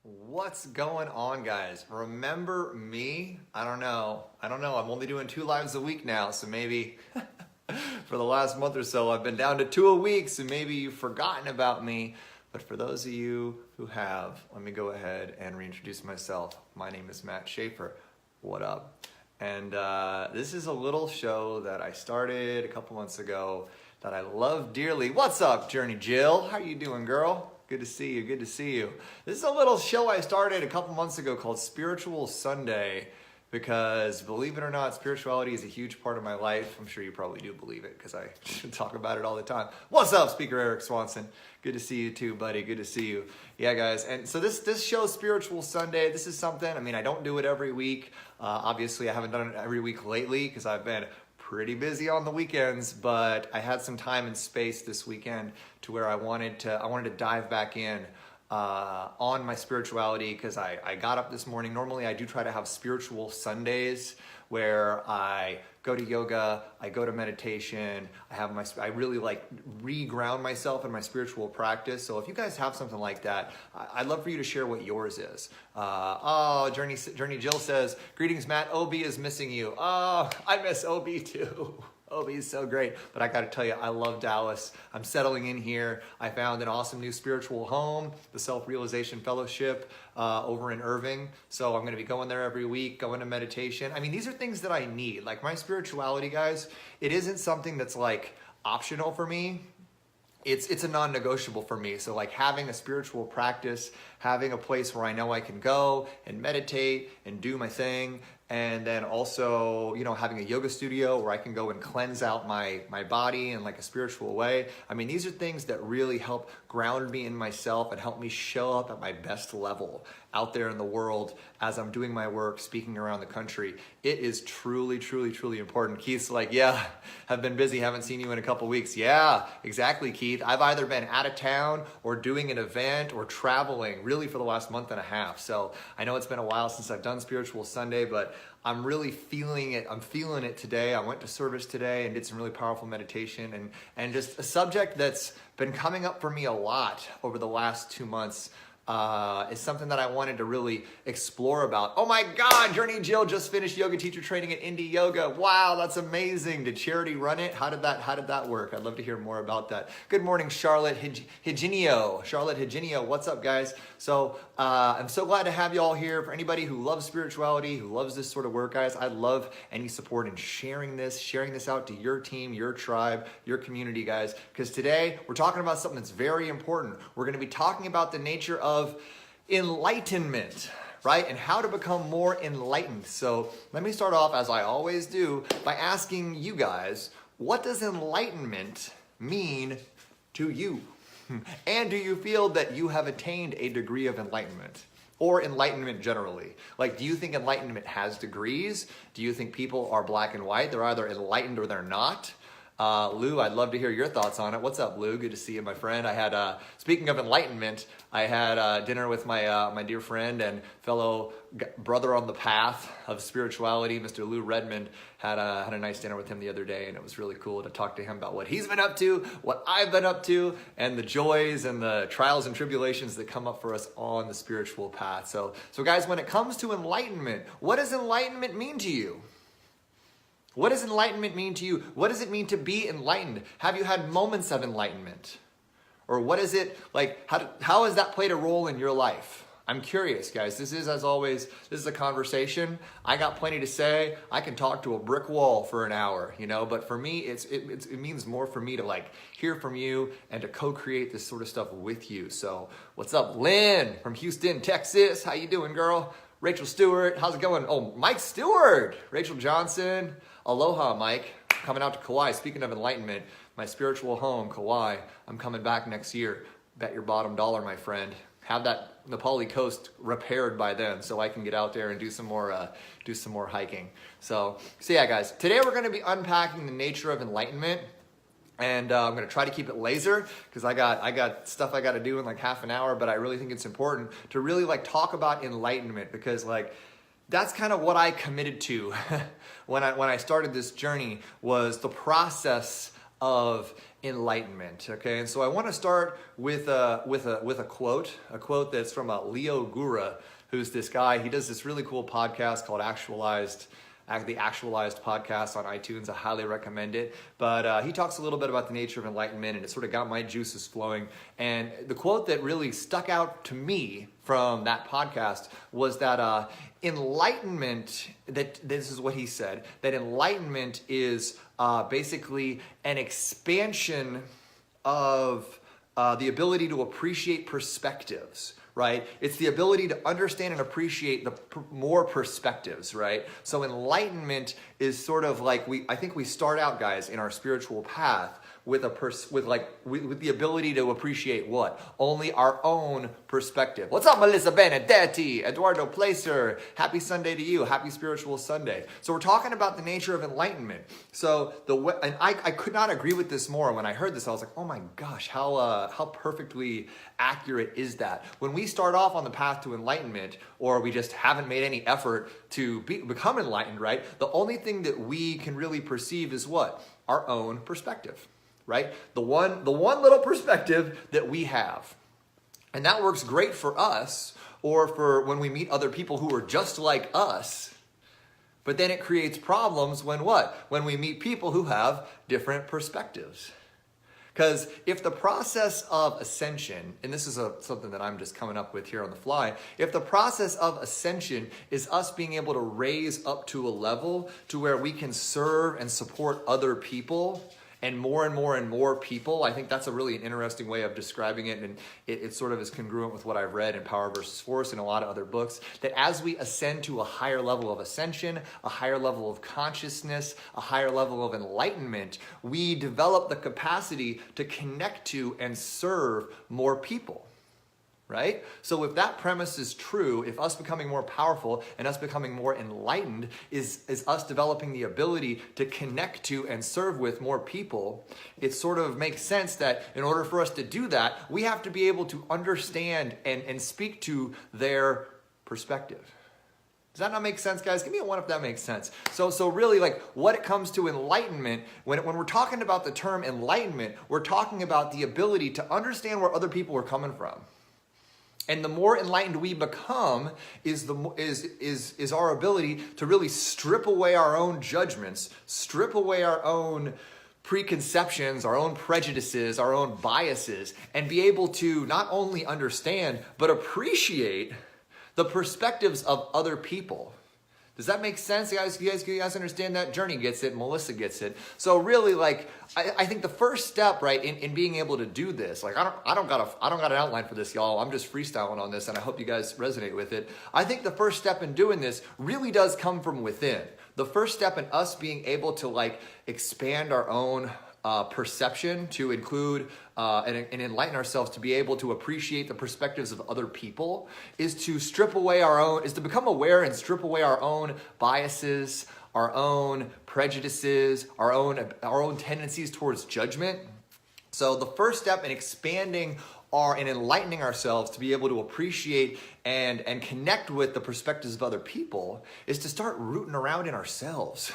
What's going on, guys? Remember me? I don't know. I'm only doing 2 lives a week now, so maybe for the last month or so I've been down to 2 a week, so maybe you've forgotten about me. But for those of you who have, let me go ahead and reintroduce myself. My name is Matt Schaefer. What up? And this is a little show that I started a couple months ago that I love dearly. What's up, Journey Jill? How you doing, girl? Good to see you, good to see you. This is a little show I started a couple months ago called Spiritual Sunday because, believe it or not, spirituality is a huge part of my life. I'm sure you probably do believe it because I talk about it all the time. What's up, Speaker Eric Swanson? Good to see you too, buddy. Good to see you. Yeah, guys. And so this show, Spiritual Sunday, this is something, I don't do it every week. Obviously, I haven't done it every week lately because I've been pretty busy on the weekends, but I had some time and space this weekend to where I wanted to dive back in on my spirituality because I got up this morning. Normally I do try to have spiritual Sundays where I go to yoga, I go to meditation, I really like re-ground myself in my spiritual practice. So if you guys have something like that, I'd love for you to share what yours is. Journey Jill says, greetings Matt, OB is missing you. Oh, I miss OB too. OB is so great, but I gotta tell you, I love Dallas. I'm settling in here. I found an awesome new spiritual home, the Self-Realization Fellowship over in Irving. So I'm gonna be going there every week, going to meditation. These are things that I need. Like my spirituality, guys, it isn't something that's like optional for me. It's a non-negotiable for me. So like having a spiritual practice, having a place where I know I can go and meditate and do my thing, and then also, having a yoga studio where I can go and cleanse out my body in like a spiritual way. These are things that really help ground me in myself and help me show up at my best level out there in the world as I'm doing my work, speaking around the country. It is truly, truly, truly important. Keith's like, yeah, have been busy, haven't seen you in a couple weeks. Yeah, exactly, Keith. I've either been out of town or doing an event or traveling really for the last month and a half. So I know it's been a while since I've done Spiritual Sunday, but I'm really feeling it. I'm feeling it today. I went to service today and did some really powerful meditation and just a subject that's been coming up for me a lot over the last 2 months. Is something that I wanted to really explore about. Oh my God, Journey Jill just finished yoga teacher training at Indie Yoga. Wow, that's amazing. Did Charity run it? How did that work? I'd love to hear more about that. Good morning, Charlotte Higinio. Charlotte Higinio, what's up, guys? So I'm so glad to have you all here. For anybody who loves spirituality, who loves this sort of work, guys, I'd love any support in sharing this out to your team, your tribe, your community, guys. Because today we're talking about something that's very important. We're going to be talking about the nature of enlightenment, right? And how to become more enlightened. So let me start off, as I always do, by asking you guys, what does enlightenment mean to you? And do you feel that you have attained a degree of enlightenment? Or enlightenment generally? Like, do you think enlightenment has degrees? Do you think people are black and white? They're either enlightened or they're not? Lou, I'd love to hear your thoughts on it. What's up, Lou? Good to see you, my friend. I had, speaking of enlightenment, I had dinner with my dear friend and fellow brother on the path of spirituality, Mr. Lou Redmond. Had a nice dinner with him the other day, and it was really cool to talk to him about what he's been up to, what I've been up to, and the joys and the trials and tribulations that come up for us on the spiritual path. So guys, when it comes to enlightenment, what does enlightenment mean to you? What does enlightenment mean to you? What does it mean to be enlightened? Have you had moments of enlightenment? Or what is it like? How has that played a role in your life? I'm curious, guys. This is, as always, this is a conversation. I got plenty to say. I can talk to a brick wall for an hour, but for me, it means more for me to like hear from you and to co-create this sort of stuff with you. So what's up, Lynn from Houston, Texas? How you doing, girl? Rachel Stewart, how's it going? Oh, Mike Stewart, Rachel Johnson. Aloha, Mike. Coming out to Kauai. Speaking of enlightenment, my spiritual home, Kauai. I'm coming back next year. Bet your bottom dollar, my friend. Have that Nepali coast repaired by then so I can get out there and do some more hiking. So yeah, guys. Today we're going to be unpacking the nature of enlightenment. And I'm going to try to keep it laser because I got stuff I got to do in like half an hour, but I really think it's important to really like talk about enlightenment because like that's kind of what I committed to when I started this journey was the process of enlightenment. Okay, and so I want to start with a quote that's from Leo Gura, who's this guy. He does this really cool podcast called the Actualized podcast on iTunes. I highly recommend it. But he talks a little bit about the nature of enlightenment, and it sort of got my juices flowing. And the quote that really stuck out to me from that podcast was that enlightenment, that this is what he said, that enlightenment is basically an expansion of the ability to appreciate perspectives. Right? It's the ability to understand and appreciate more perspectives, right? So enlightenment is sort of like I think we start out, guys, in our spiritual path with the ability to appreciate what? Only our own perspective. What's up, Melissa Benedetti, Eduardo Placer? Happy Sunday to you. Happy Spiritual Sunday. So we're talking about the nature of enlightenment. So I could not agree with this more. When I heard this, I was like, oh my gosh, how perfectly accurate is that? When we start off on the path to enlightenment, or we just haven't made any effort to become enlightened, right? The only thing that we can really perceive is what? Our own perspective. Right? The one little perspective that we have. And that works great for us, or for when we meet other people who are just like us. But then it creates problems when what? When we meet people who have different perspectives. Because if the process of ascension, and this is something that I'm just coming up with here on the fly, if the process of ascension is us being able to raise up to a level to where we can serve and support other people, and more people, I think that's a really interesting way of describing it, and it sort of is congruent with what I've read in Power versus Force and a lot of other books, that as we ascend to a higher level of ascension, a higher level of consciousness, a higher level of enlightenment, we develop the capacity to connect to and serve more people. Right? So if that premise is true, if us becoming more powerful and us becoming more enlightened is us developing the ability to connect to and serve with more people, it sort of makes sense that in order for us to do that, we have to be able to understand and speak to their perspective. Does that not make sense, guys? Give me a one if that makes sense. So really, like, what it comes to enlightenment, when we're talking about the term enlightenment, we're talking about the ability to understand where other people are coming from. And the more enlightened we become is our ability to really strip away our own judgments, strip away our own preconceptions, our own prejudices, our own biases, and be able to not only understand, but appreciate the perspectives of other people. Does that make sense? You guys understand that? Journey gets it. Melissa gets it. So really, like, I think the first step, right, in being able to do this, like, I don't got an outline for this, y'all. I'm just freestyling on this, and I hope you guys resonate with it. I think the first step in doing this really does come from within. The first step in us being able to, like, expand our own perception to include and enlighten ourselves to be able to appreciate the perspectives of other people is to become aware and strip away our own biases, our own prejudices, our own tendencies towards judgment. So the first step in expanding and enlightening ourselves to be able to appreciate and connect with the perspectives of other people is to start rooting around in ourselves.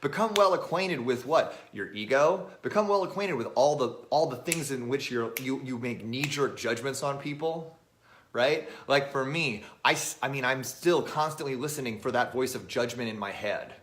Become well acquainted with what? Your ego. Become well acquainted with all the things in which you make knee-jerk judgments on people. Right? Like for me, I'm still constantly listening for that voice of judgment in my head.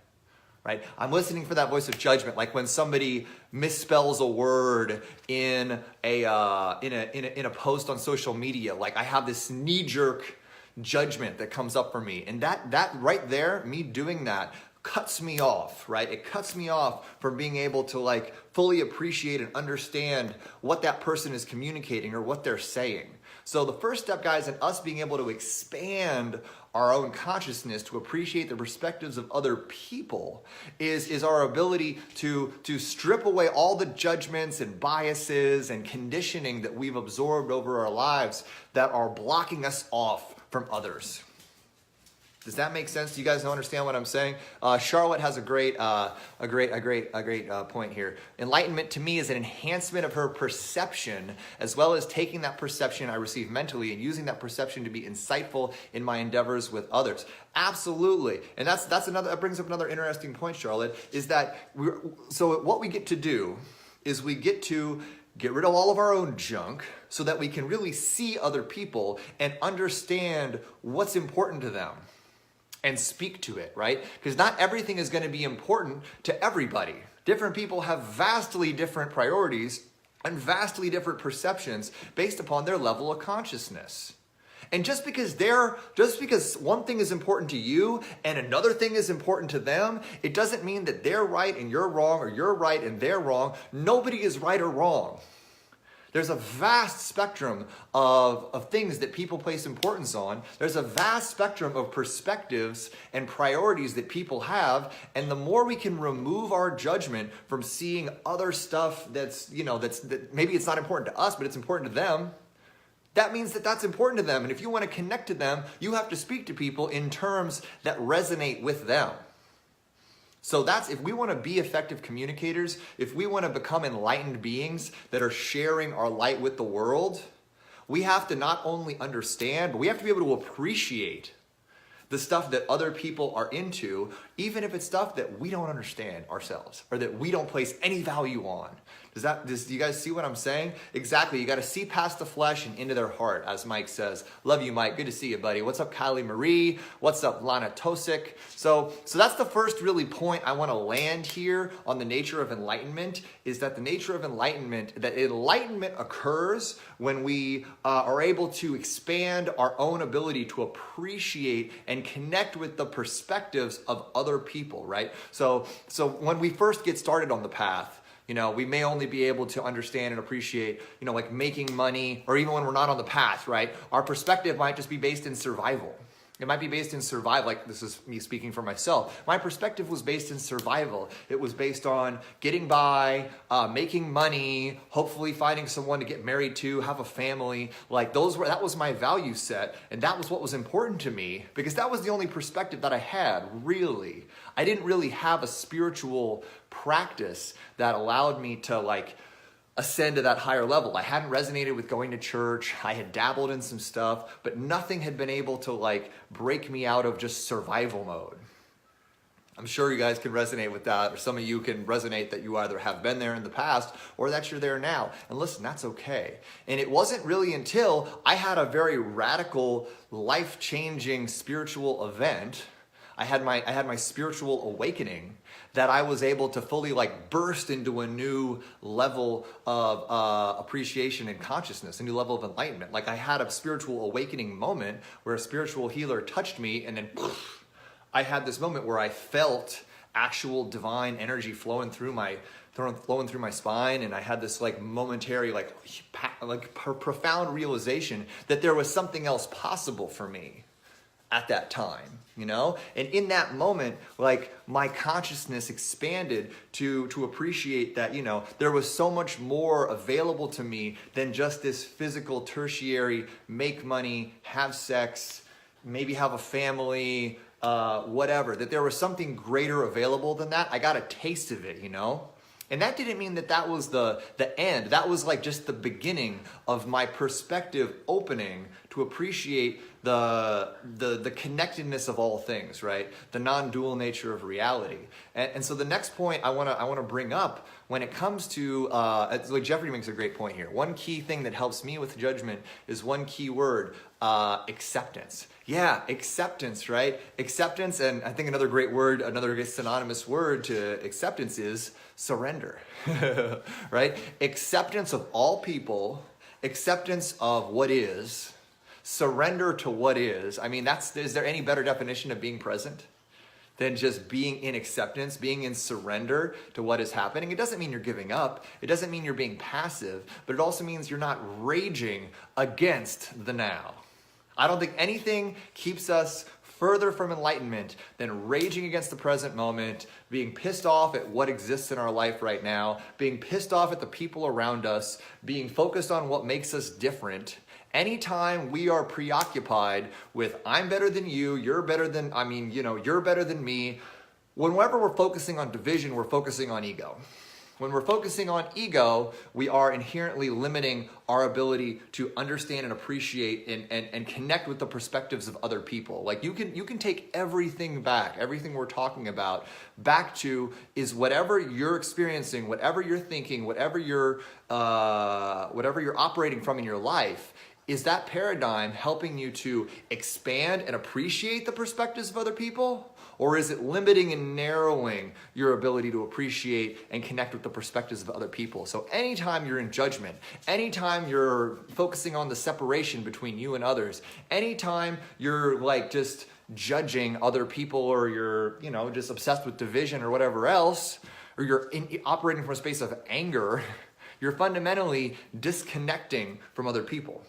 Right? I'm listening for that voice of judgment, like when somebody misspells a word in a post on social media. Like I have this knee-jerk judgment that comes up for me, and that right there, me doing that, cuts me off. Right? It cuts me off from being able to like fully appreciate and understand what that person is communicating or what they're saying. So the first step, guys, in us being able to expand our own consciousness to appreciate the perspectives of other people is our ability to strip away all the judgments and biases and conditioning that we've absorbed over our lives that are blocking us off from others. Does that make sense? Do you guys understand what I'm saying? Charlotte has a great point here. Enlightenment to me is an enhancement of her perception, as well as taking that perception I receive mentally and using that perception to be insightful in my endeavors with others. Absolutely, and that brings up another interesting point, Charlotte. Is that so? What we get to do is we get to get rid of all of our own junk so that we can really see other people and understand what's important to them and speak to it, right? Because not everything is going to be important to everybody. Different people have vastly different priorities and vastly different perceptions based upon their level of consciousness. And just because one thing is important to you and another thing is important to them, it doesn't mean that they're right and you're wrong, or you're right and they're wrong. Nobody is right or wrong. There's a vast spectrum of things that people place importance on. There's a vast spectrum of perspectives and priorities that people have. And the more we can remove our judgment from seeing other stuff that maybe it's not important to us, but it's important to them, that means that that's important to them. And if you want to connect to them, you have to speak to people in terms that resonate with them. So that's, if we want to be effective communicators, if we want to become enlightened beings that are sharing our light with the world, we have to not only understand, but we have to be able to appreciate the stuff that other people are into, even if it's stuff that we don't understand ourselves or that we don't place any value on. Do you guys see what I'm saying? Exactly. You got to see past the flesh and into their heart, as Mike says. Love you, Mike. Good to see you, buddy. What's up, Kylie Marie? What's up, Lana Tosik? So that's the first really point I want to land here on the nature of enlightenment, is that the nature of enlightenment, that enlightenment occurs when we are able to expand our own ability to appreciate and connect with the perspectives of other people, right? So when we first get started on the path, we may only be able to understand and appreciate, like making money, or even when we're not on the path, right? Our perspective might just be based in survival. It might be based in survival. Like, this is me speaking for myself. My perspective was based in survival. It was based on getting by, making money, hopefully finding someone to get married to, have a family. Like, that was my value set, and that was what was important to me, because that was the only perspective that I had, really. I didn't really have a spiritual practice that allowed me to ascend to that higher level. I hadn't resonated with going to church. I had dabbled in some stuff, but nothing had been able to break me out of just survival mode. I'm sure you guys can resonate with that, or some of you can resonate that you either have been there in the past or that you're there now. And listen, that's okay. And it wasn't really until I had a very radical, life-changing spiritual event, I had my spiritual awakening, that I was able to fully burst into a new level of appreciation and consciousness, a new level of enlightenment. I had a spiritual awakening moment where a spiritual healer touched me, and then I had this moment where I felt actual divine energy flowing through my spine, and I had this momentary profound realization that there was something else possible for me at that time, and in that moment, my consciousness expanded to appreciate that, there was so much more available to me than just this physical, tertiary, make money, have sex, maybe have a family, whatever, that there was something greater available than that. I got a taste of it, And that didn't mean that was the end. That was just the beginning of my perspective opening to appreciate the connectedness of all things, right? The non-dual nature of reality. And so the next point I want to bring up when it comes to, Jeffrey makes a great point here. One key thing that helps me with judgment is one key word, acceptance. Yeah, acceptance, right? Acceptance, and I think another great synonymous word to acceptance is surrender, right? Acceptance of all people, acceptance of what is, surrender to what is. I mean, is there any better definition of being present than just being in acceptance, being in surrender to what is happening? It doesn't mean you're giving up. It doesn't mean you're being passive, but it also means you're not raging against the now. I don't think anything keeps us further from enlightenment than raging against the present moment, being pissed off at what exists in our life right now, being pissed off at the people around us, being focused on what makes us different. Anytime we are preoccupied with I'm better than you, you're better than me, whenever we're focusing on division, we're focusing on ego. When we're focusing on ego, we are inherently limiting our ability to understand and appreciate and connect with the perspectives of other people. Like you can take everything back, everything we're talking about, back to is whatever you're experiencing, whatever you're thinking, whatever you're operating from in your life. Is that paradigm helping you to expand and appreciate the perspectives of other people? Or is it limiting and narrowing your ability to appreciate and connect with the perspectives of other people? So anytime you're in judgment, anytime you're focusing on the separation between you and others, anytime you're like just judging other people, or you're, just obsessed with division or whatever else, or you're operating from a space of anger, you're fundamentally disconnecting from other people.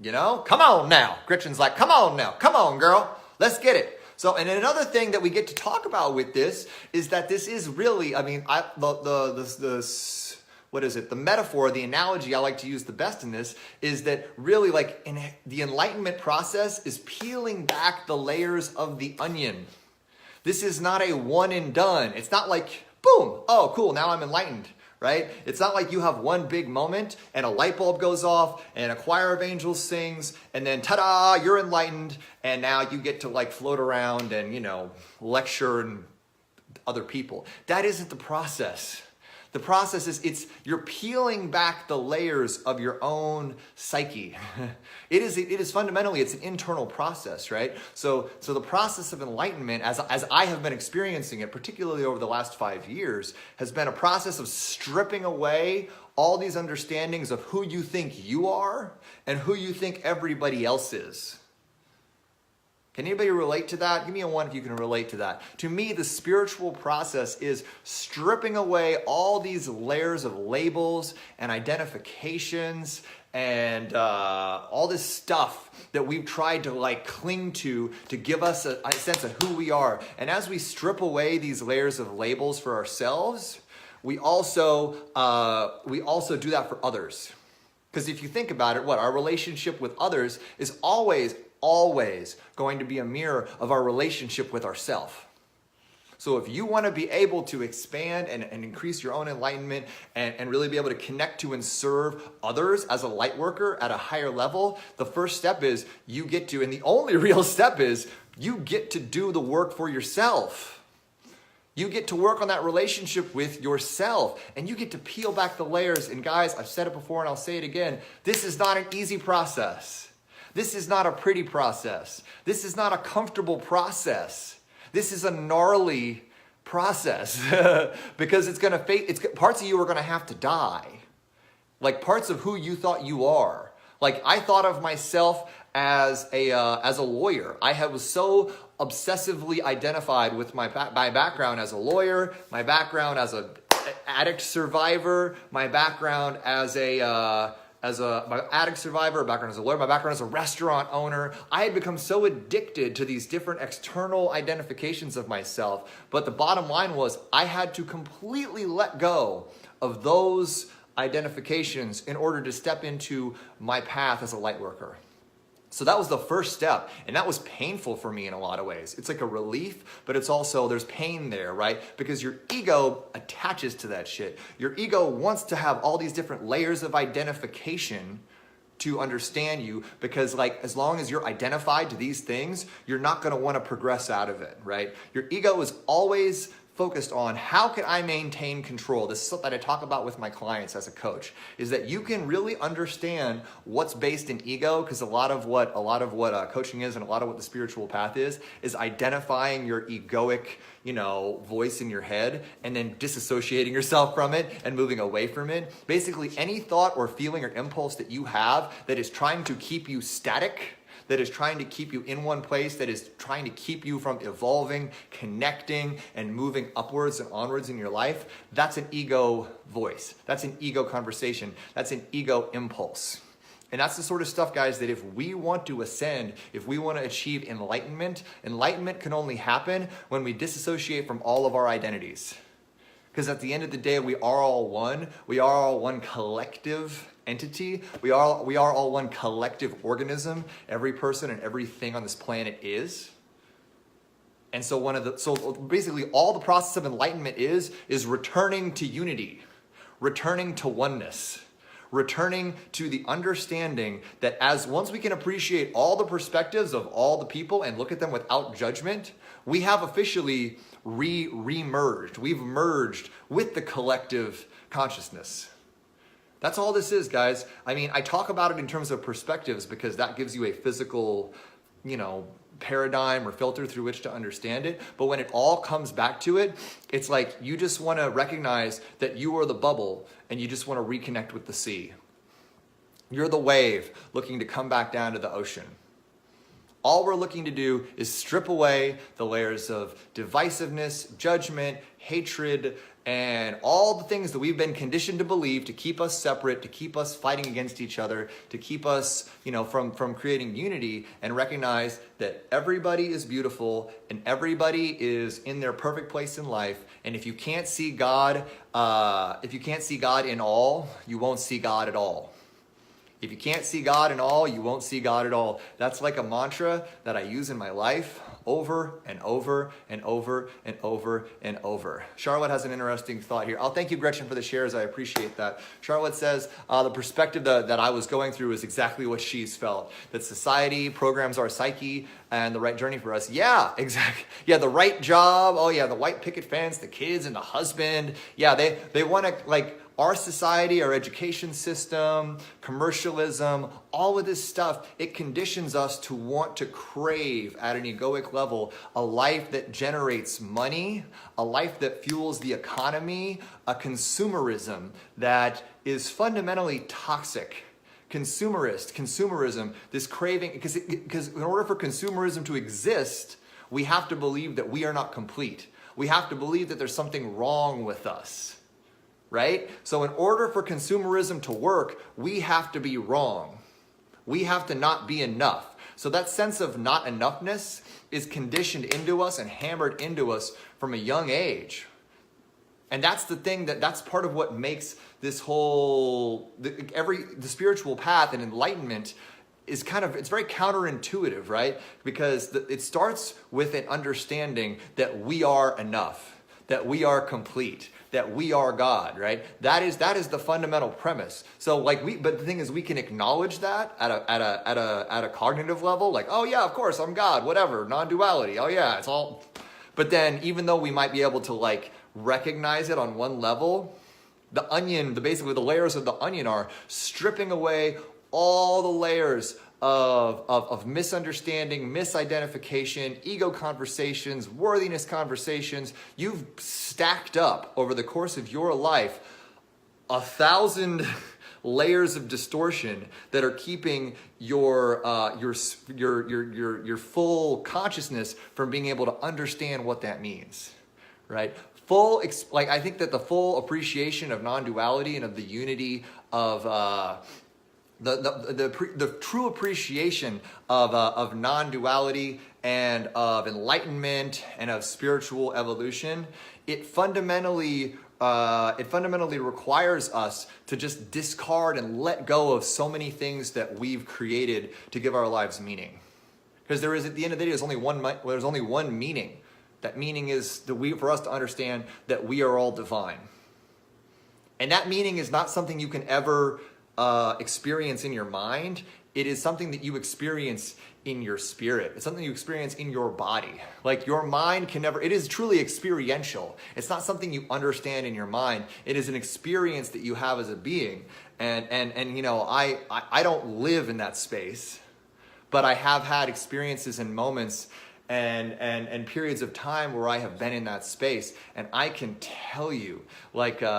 Come on now. Gretchen's like, come on now. Come on, girl. Let's get it. So, and another thing that we get to talk about with this is that this is really, the metaphor, the analogy I like to use the best in this is that really like the enlightenment process is peeling back the layers of the onion. This is not a one and done. It's not like, boom, oh, cool, now I'm enlightened. Right? It's not like you have one big moment and a light bulb goes off and a choir of angels sings and then ta-da, you're enlightened, and now you get to like float around and, lecture and other people. That isn't the process. The process is you're peeling back the layers of your own psyche. It is fundamentally, it's an internal process, right? So the process of enlightenment, as I have been experiencing it, particularly over the last 5 years, has been a process of stripping away all these understandings of who you think you are and who you think everybody else is. Can anybody relate to that? Give me a 1 if you can relate to that. To me, the spiritual process is stripping away all these layers of labels and identifications and all this stuff that we've tried to like cling to give us a sense of who we are. And as we strip away these layers of labels for ourselves, we also do that for others. Because if you think about it, our relationship with others is always going to be a mirror of our relationship with ourselves. So if you want to be able to expand and increase your own enlightenment and really be able to connect to and serve others as a light worker at a higher level, the first step is you get to, and the only real step is you get to do the work for yourself. You get to work on that relationship with yourself, and you get to peel back the layers. And guys, I've said it before and I'll say it again. This is not an easy process. This is not a pretty process. This is not a comfortable process. This is a gnarly process because parts of you are going to have to die. Like parts of who you thought you are. Like I thought of myself as a lawyer. I was so obsessively identified with my background as a lawyer, my background as an addict survivor, my background as my addict survivor, my background as a lawyer, my background as a restaurant owner. I had become so addicted to these different external identifications of myself. But the bottom line was I had to completely let go of those identifications in order to step into my path as a light worker. So that was the first step, and that was painful for me in a lot of ways. It's like a relief, but it's also, there's pain there, right? Because your ego attaches to that shit. Your ego wants to have all these different layers of identification to understand you, because like as long as you're identified to these things, you're not going to want to progress out of it, right? Your ego is always focused on how can I maintain control. This is something that I talk about with my clients as a coach, is that you can really understand what's based in ego, because a lot of what coaching is and a lot of what the spiritual path is identifying your egoic, voice in your head and then disassociating yourself from it and moving away from it. Basically, any thought or feeling or impulse that you have that is trying to keep you static, that is trying to keep you in one place, that is trying to keep you from evolving, connecting, and moving upwards and onwards in your life, that's an ego voice. That's an ego conversation. That's an ego impulse. And that's the sort of stuff, guys, that if we want to ascend, if we want to achieve enlightenment can only happen when we disassociate from all of our identities. Because at the end of the day, we are all one. We are all one collective entity. We are all one collective organism. Every person and everything on this planet is. And so so basically all the process of enlightenment is returning to unity, returning to oneness, returning to the understanding that once we can appreciate all the perspectives of all the people and look at them without judgment, we have officially re-merged. We've merged with the collective consciousness. That's all this is, guys. I mean, I talk about it in terms of perspectives because that gives you a physical, paradigm or filter through which to understand it. But when it all comes back to it, it's like you just want to recognize that you are the bubble and you just want to reconnect with the sea. You're the wave looking to come back down to the ocean. All we're looking to do is strip away the layers of divisiveness, judgment, hatred, and all the things that we've been conditioned to believe to keep us separate, to keep us fighting against each other, to keep us, from creating unity, and recognize that everybody is beautiful and everybody is in their perfect place in life. And if you can't see God, in all, you won't see God at all. If you can't see God in all, you won't see God at all. That's like a mantra that I use in my life over and over and over and over and over. Charlotte has an interesting thought here. I'll thank you, Gretchen, for the shares. I appreciate that. Charlotte says, the perspective that I was going through is exactly what she's felt. That society programs our psyche and the right journey for us. Yeah, exactly. Yeah, the right job. Oh yeah, the white picket fence, the kids and the husband. Yeah, they want to our society, our education system, commercialism, all of this stuff, it conditions us to want to crave at an egoic level a life that generates money, a life that fuels the economy, a consumerism that is fundamentally toxic. Consumerism, this craving, because in order for consumerism to exist, we have to believe that we are not complete. We have to believe that there's something wrong with us. Right? So in order for consumerism to work, we have to be wrong. We have to not be enough. So that sense of not enoughness is conditioned into us and hammered into us from a young age. And that's the thing that's part of what makes this whole, the spiritual path and enlightenment is it's very counterintuitive, right? Because it starts with an understanding that we are enough, that we are complete, that we are God, right? That is the fundamental premise. So but the thing is, we can acknowledge that at a cognitive level, oh yeah, of course, I'm God, whatever, non-duality, oh yeah, it's all. But then even though we might be able to recognize it on one level, basically the layers of the onion are stripping away all the layers of misunderstanding, misidentification, ego conversations, worthiness conversations. You've stacked up over the course of your life 1,000 layers of distortion that are keeping your full consciousness from being able to understand what that means, right? I think that the full appreciation of non-duality and of the unity of the true appreciation of non-duality and of enlightenment and of spiritual evolution, it fundamentally requires us to just discard and let go of so many things that we've created to give our lives meaning. Because there is, at the end of the day, there's only one meaning. That meaning is for us to understand that we are all divine. And that meaning is not something you can ever experience in your mind. It is something that you experience in your spirit. It's something you experience in your body. Your mind can never, it is truly experiential. It's not something you understand in your mind. It is an experience that you have as a being. And I don't live in that space, but I have had experiences and moments and periods of time where I have been in that space, and I can tell you, there's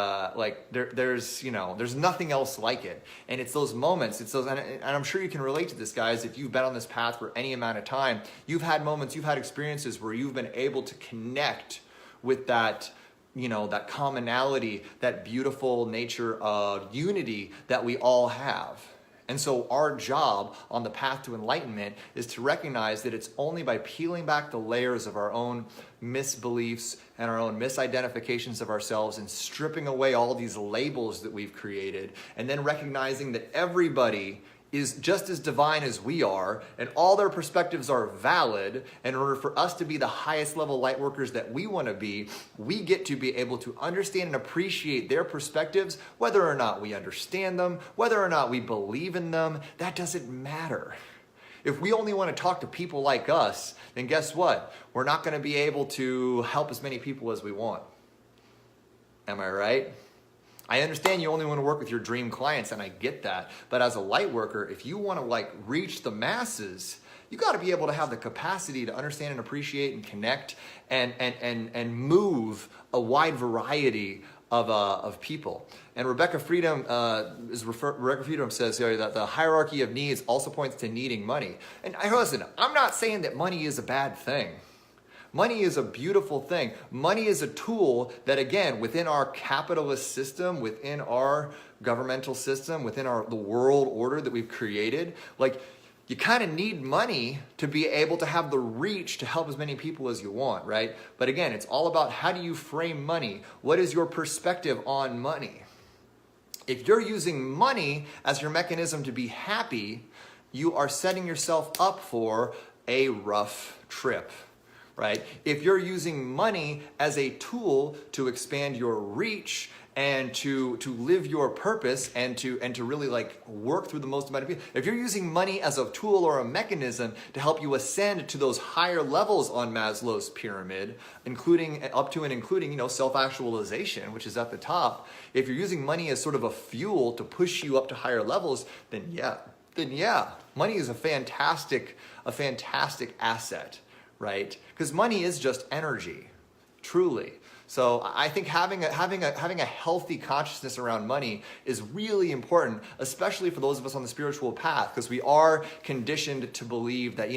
nothing else like it. And it's those moments, and I'm sure you can relate to this, guys. If you've been on this path for any amount of time, you've had moments, you've had experiences where you've been able to connect with that, that commonality, that beautiful nature of unity that we all have. And so our job on the path to enlightenment is to recognize that it's only by peeling back the layers of our own misbeliefs and our own misidentifications of ourselves and stripping away all these labels that we've created, and then recognizing that everybody is just as divine as we are, and all their perspectives are valid. In order for us to be the highest level light workers that we want to be, we get to be able to understand and appreciate their perspectives, whether or not we understand them, whether or not we believe in them. That doesn't matter. If we only want to talk to people like us, then guess what? We're not going to be able to help as many people as we want. Am I right? I understand you only want to work with your dream clients, and I get that. But as a light worker, if you want to reach the masses, you got to be able to have the capacity to understand and appreciate and connect and move a wide variety of people. And Rebecca Freedom says here that the hierarchy of needs also points to needing money. And listen, I'm not saying that money is a bad thing. Money is a beautiful thing. Money is a tool that, again, within our capitalist system, within our governmental system, within the world order that we've created, you kind of need money to be able to have the reach to help as many people as you want, right? But again, it's all about how do you frame money? What is your perspective on money? If you're using money as your mechanism to be happy, you are setting yourself up for a rough trip. Right? If you're using money as a tool to expand your reach and to live your purpose and to really work through the most amount of people, if you're using money as a tool or a mechanism to help you ascend to those higher levels on Maslow's pyramid, including self-actualization, which is at the top, if you're using money as sort of a fuel to push you up to higher levels, then yeah, money is a fantastic asset. Right? Because money is just energy, truly. So I think having a healthy consciousness around money is really important, especially for those of us on the spiritual path, because we are conditioned to believe that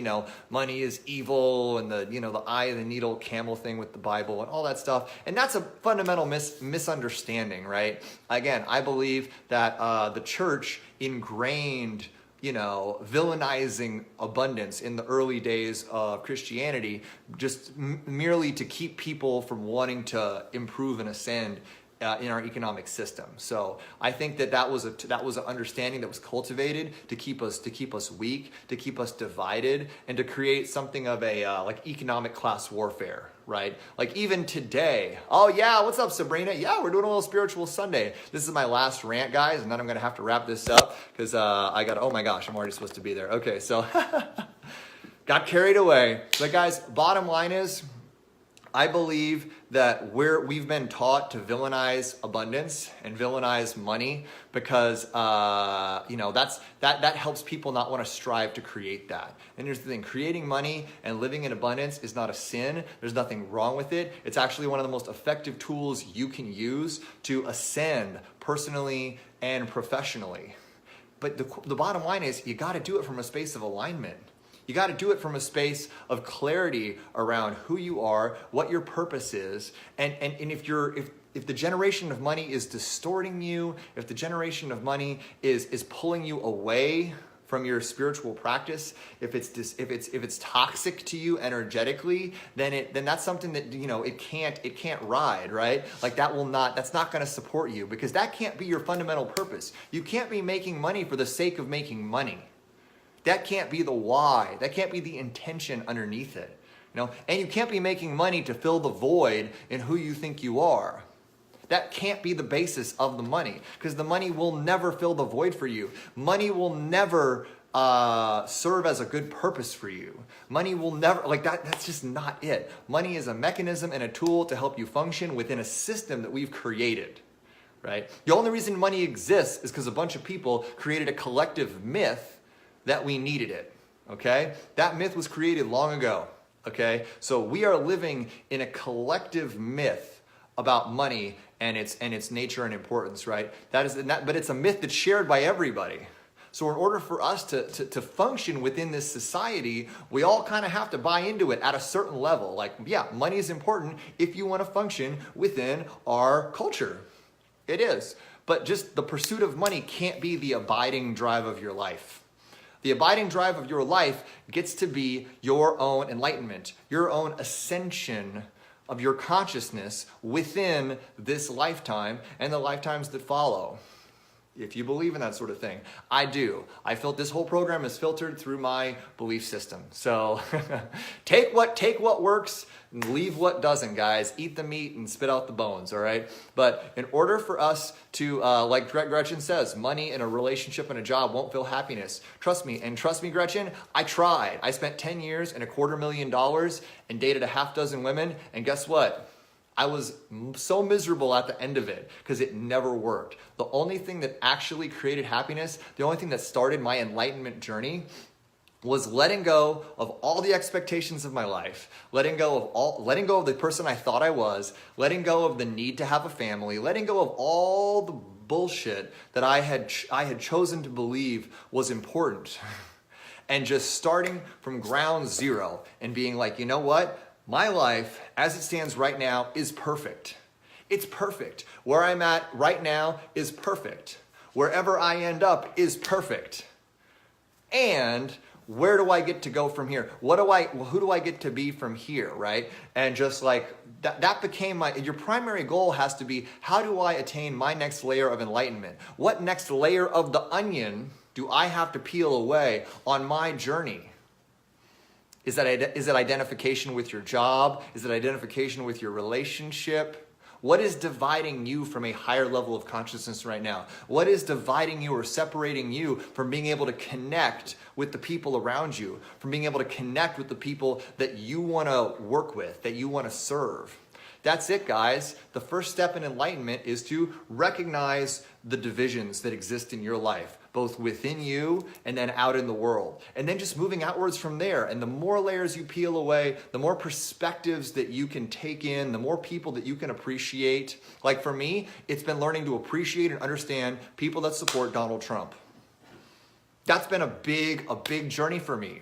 money is evil and the eye of the needle camel thing with the Bible and all that stuff, and that's a fundamental misunderstanding, right? Again, I believe that the church ingrained villainizing abundance in the early days of Christianity, just merely to keep people from wanting to improve and ascend in our economic system. So I think that was an understanding that was cultivated to keep us weak, to keep us divided, and to create something of a economic class warfare. Right? Even today. Oh yeah, what's up, Sabrina? Yeah, we're doing a little spiritual Sunday. This is my last rant, guys, and then I'm gonna have to wrap this up because oh my gosh, I'm already supposed to be there. Okay, so got carried away. But guys, bottom line is, I believe that we've been taught to villainize abundance and villainize money because that helps people not want to strive to create that. And here's the thing: creating money and living in abundance is not a sin. There's nothing wrong with it. It's actually one of the most effective tools you can use to ascend personally and professionally. But the bottom line is, you got to do it from a space of alignment. You got to do it from a space of clarity around who you are, what your purpose is, and if the generation of money is distorting you, if the generation of money is pulling you away from your spiritual practice, if it's toxic to you energetically, then that's something that it can't ride, right? That's not going to support you, because that can't be your fundamental purpose. You can't be making money for the sake of making money. That can't be the why. That can't be the intention underneath it. And you can't be making money to fill the void in who you think you are. That can't be the basis of the money, because the money will never fill the void for you. Money will never serve as a good purpose for you. Money will never, that's just not it. Money is a mechanism and a tool to help you function within a system that we've created, right? The only reason money exists is because a bunch of people created a collective myth that we needed it, okay? That myth was created long ago, okay? So we are living in a collective myth about money and its nature and importance, right? But it's a myth that's shared by everybody. So in order for us to function within this society, we all kind of have to buy into it at a certain level. Money is important if you want to function within our culture. It is. But just the pursuit of money can't be the abiding drive of your life. The abiding drive of your life gets to be your own enlightenment, your own ascension of your consciousness within this lifetime and the lifetimes that follow. if you believe in that sort of thing. I do. This whole program is filtered through my belief system. So take what works and leave what doesn't, guys. Eat the meat and spit out the bones, all right? But in order for us to, like Gretchen says, money and a relationship and a job won't fill happiness. Trust me, Gretchen, I tried. I spent 10 years and $250,000 and dated a half dozen women, and guess what? I was so miserable at the end of it because it never worked. The only thing that actually created happiness, the only thing that started my enlightenment journey was letting go of all the expectations of my life, letting go of the person I thought I was, letting go of the need to have a family, letting go of all the bullshit that I had chosen to believe was important. And just starting from ground zero and being like, you know what? My life, as it stands right now, is perfect. It's perfect. Where I'm at right now is perfect. Wherever I end up is perfect. And where do I get to go from here? Who do I get to be from here, right? And just like that became your primary goal has to be, how do I attain my next layer of enlightenment? What next layer of the onion do I have to peel away on my journey? Is it identification with your job? Is it identification with your relationship? What is dividing you from a higher level of consciousness right now? What is dividing you or separating you from being able to connect with the people around you, from being able to connect with the people that you want to work with, that you want to serve? That's it, guys. The first step in enlightenment is to recognize the divisions that exist in your life, both within you and then out in the world. And then just moving outwards from there. And the more layers you peel away, the more perspectives that you can take in, the more people that you can appreciate. Like for me, it's been learning to appreciate and understand people that support Donald Trump. That's been a big journey for me.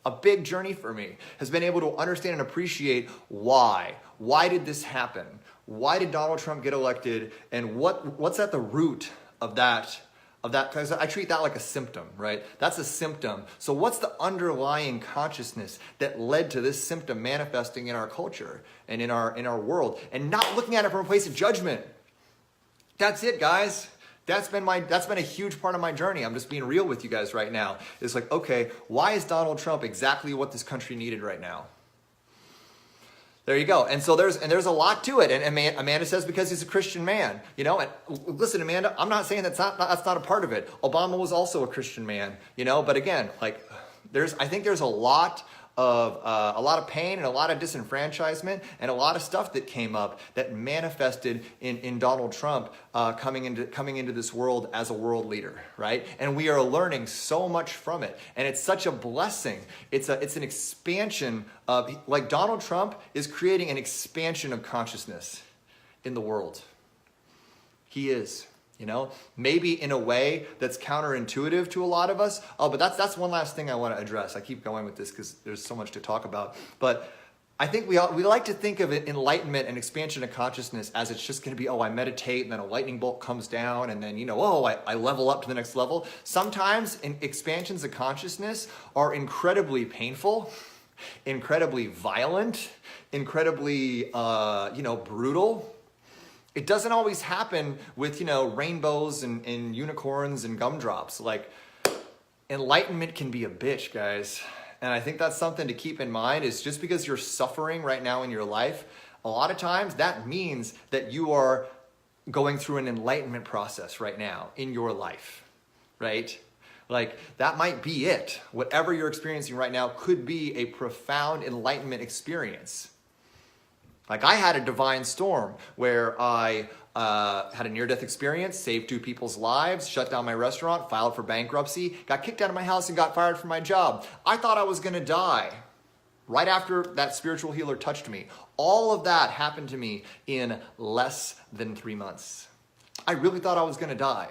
A big journey for me has been able to understand and appreciate why. Why did this happen? Why did Donald Trump get elected? And what's at the root of that? Because I treat that like a symptom, right? That's a symptom. So what's the underlying consciousness that led to this symptom manifesting in our culture and in our world? And not looking at it from a place of judgment. That's it, guys. That's been a huge part of my journey. I'm just being real with you guys right now. It's like, okay, why is Donald Trump exactly what this country needed right now? There you go. And so there's a lot to it. And Amanda says because he's a Christian man, you know. And listen, Amanda, I'm not saying that's not a part of it. Obama was also a Christian man, you know. But again, like I think there's a lot of pain and a lot of disenfranchisement and a lot of stuff that came up that manifested in Donald Trump coming into this world as a world leader, right? And we are learning so much from it, and it's such a blessing. It's an expansion of, like, Donald Trump is creating an expansion of consciousness in the world. He is. You know, maybe in a way that's counterintuitive to a lot of us. Oh, but that's one last thing I want to address. I keep going with this because there's so much to talk about. But I think we like to think of enlightenment and expansion of consciousness as it's just going to be, I meditate and then a lightning bolt comes down and then, I level up to the next level. Sometimes expansions of consciousness are incredibly painful, incredibly violent, incredibly, brutal. It doesn't always happen with, rainbows and unicorns and gumdrops. Like, enlightenment can be a bitch, guys. And I think that's something to keep in mind, is just because you're suffering right now in your life, a lot of times that means that you are going through an enlightenment process right now in your life, right? Like, that might be it. Whatever you're experiencing right now could be a profound enlightenment experience. Like, I had a divine storm where I had a near-death experience, saved 2 people's lives, shut down my restaurant, filed for bankruptcy, got kicked out of my house, and got fired from my job. I thought I was going to die right after that spiritual healer touched me. All of that happened to me in less than 3 months. I really thought I was going to die.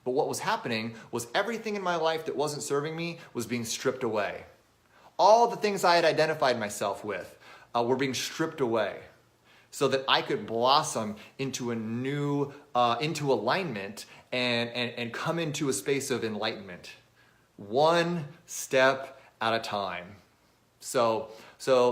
But what was happening was everything in my life that wasn't serving me was being stripped away. All the things I had identified myself with were being stripped away, so that I could blossom into a new, into alignment and come into a space of enlightenment. One step at a time. So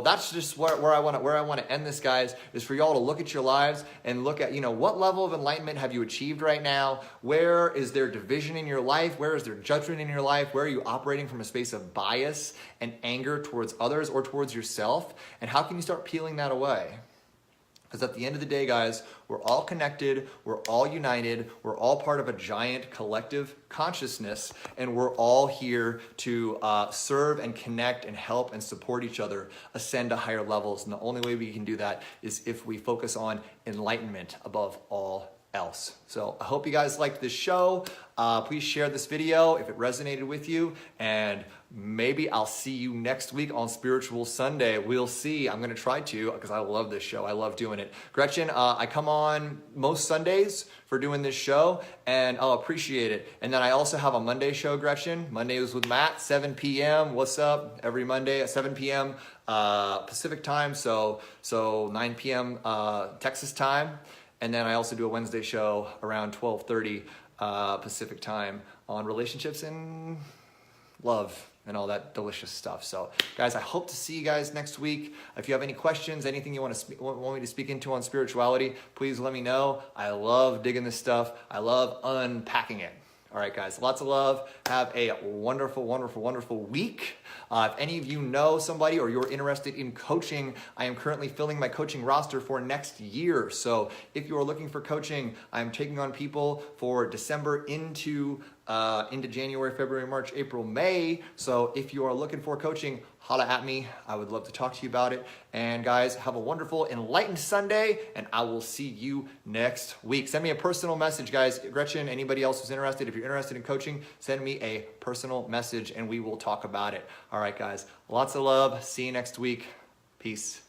that's just where I want to end this, guys, is for y'all to look at your lives and look at, what level of enlightenment have you achieved right now? Where is there division in your life? Where is there judgment in your life? Where are you operating from a space of bias and anger towards others or towards yourself? And how can you start peeling that away? Because at the end of the day, guys, we're all connected, we're all united, we're all part of a giant collective consciousness, and we're all here to serve and connect and help and support each other ascend to higher levels. And the only way we can do that is if we focus on enlightenment above all else. So I hope you guys liked this show. Please share this video if it resonated with you, and maybe I'll see you next week on Spiritual Sunday. We'll see. I'm going to try to, because I love this show. I love doing it. Gretchen, I come on most Sundays for doing this show, and I'll appreciate it. And then I also have a Monday show, Gretchen. Mondays with Matt, 7 p.m. What's up? Every Monday at 7 p.m. Pacific time, so 9 p.m. Texas time. And then I also do a Wednesday show around 12:30 Pacific time on relationships and love and all that delicious stuff. So guys, I hope to see you guys next week. If you have any questions, anything you want me to speak into on spirituality, please let me know. I love digging this stuff. I love unpacking it. All right, guys, lots of love. Have a wonderful, wonderful, wonderful week. If any of you know somebody or you're interested in coaching, I am currently filling my coaching roster for next year. So if you are looking for coaching, I'm taking on people for December into January, February, March, April, May. So if you are looking for coaching, holla at me. I would love to talk to you about it. And guys, have a wonderful, enlightened Sunday, and I will see you next week. Send me a personal message, guys. Gretchen, anybody else who's interested, if you're interested in coaching, send me a personal message and we will talk about it. All right, guys, lots of love. See you next week. Peace.